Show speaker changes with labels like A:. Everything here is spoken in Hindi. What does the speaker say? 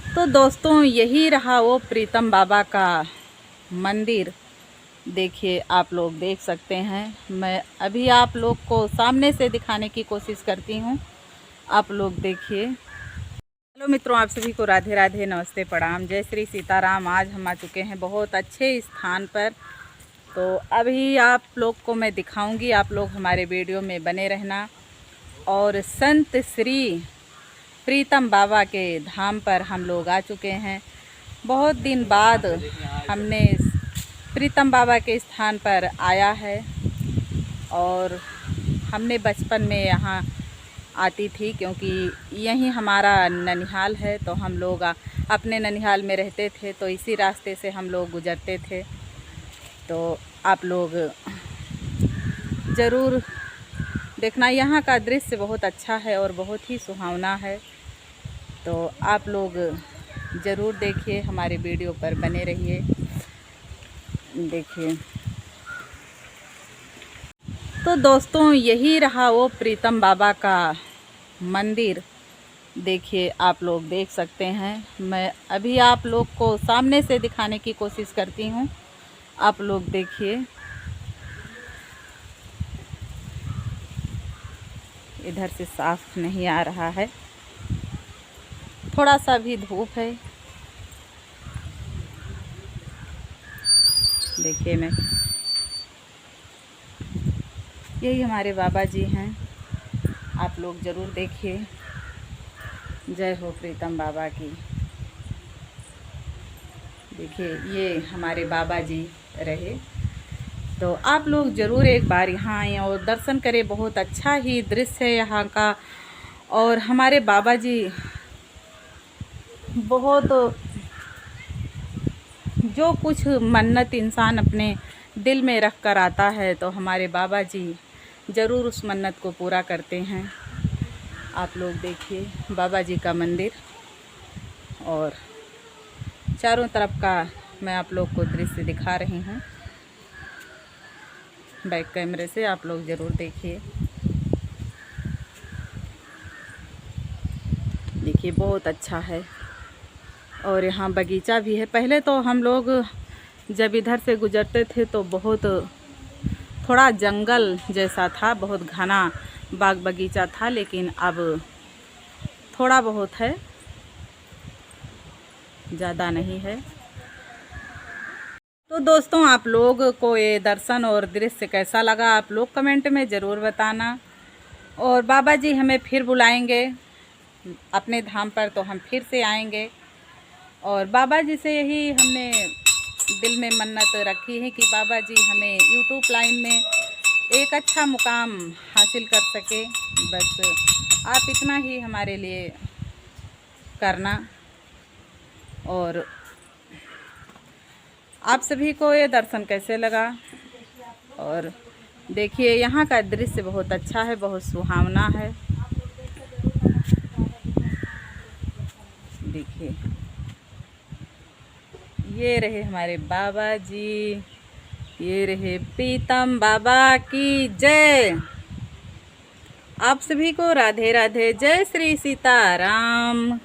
A: तो दोस्तों यही रहा वो प्रीतम बाबा का मंदिर। देखिए, आप लोग देख सकते हैं। मैं अभी आप लोग को सामने से दिखाने की कोशिश करती हूँ। आप लोग देखिए। हेलो मित्रों, आप सभी को राधे राधे, नमस्ते, प्रणाम, जय श्री सीताराम। आज हम आ चुके हैं बहुत अच्छे स्थान पर। तो अभी आप लोग को मैं दिखाऊंगी, आप लोग हमारे वीडियो में बने रहना। और संत श्री प्रीतम बाबा के धाम पर हम लोग आ चुके हैं। बहुत दिन बाद हमने प्रीतम बाबा के स्थान पर आया है। और हमने बचपन में यहाँ आती थी, क्योंकि यहीं हमारा ननिहाल है। तो हम लोग अपने ननिहाल में रहते थे, तो इसी रास्ते से हम लोग गुजरते थे। तो आप लोग ज़रूर देखना, यहाँ का दृश्य बहुत अच्छा है और बहुत ही सुहावना है। तो आप लोग ज़रूर देखिए, हमारे वीडियो पर बने रहिए। देखिए, तो दोस्तों यही रहा वो प्रीतम बाबा का मंदिर। देखिए, आप लोग देख सकते हैं। मैं अभी आप लोग को सामने से दिखाने की कोशिश करती हूँ। आप लोग देखिए। इधर से साफ नहीं आ रहा है, थोड़ा सा भी धूप है। देखिए, मैं यही हमारे बाबा जी हैं। आप लोग ज़रूर देखिए। जय हो प्रीतम बाबा की। देखिए, ये हमारे बाबा जी रहे। तो आप लोग ज़रूर एक बार यहाँ आएँ और दर्शन करें। बहुत अच्छा ही दृश्य है यहाँ का। और हमारे बाबा जी बहुत, जो कुछ मन्नत इंसान अपने दिल में रख कर आता है, तो हमारे बाबा जी ज़रूर उस मन्नत को पूरा करते हैं। आप लोग देखिए बाबा जी का मंदिर, और चारों तरफ का मैं आप लोग को दृश्य दिखा रही हूँ बैक कैमरे से। आप लोग ज़रूर देखिए। देखिए, बहुत अच्छा है। और यहाँ बगीचा भी है। पहले तो हम लोग जब इधर से गुजरते थे तो बहुत थोड़ा जंगल जैसा था, बहुत घना बाग बगीचा था, लेकिन अब थोड़ा बहुत है, ज़्यादा नहीं है। तो दोस्तों, आप लोग को ये दर्शन और दृश्य कैसा लगा, आप लोग कमेंट में ज़रूर बताना। और बाबा जी हमें फिर बुलाएंगे अपने धाम पर, तो हम फिर से आएंगे। और बाबा जी से यही हमने दिल में मन्नत रखी है कि बाबा जी हमें यूट्यूब लाइन में एक अच्छा मुकाम हासिल कर सके। बस आप इतना ही हमारे लिए करना। और आप सभी को ये दर्शन कैसे लगा। और देखिए, यहाँ का दृश्य बहुत अच्छा है, बहुत सुहावना है। देखिए, ये रहे हमारे बाबा जी, ये रहे प्रीतम बाबा की जय। आप सभी को राधे राधे, जय श्री सीताराम।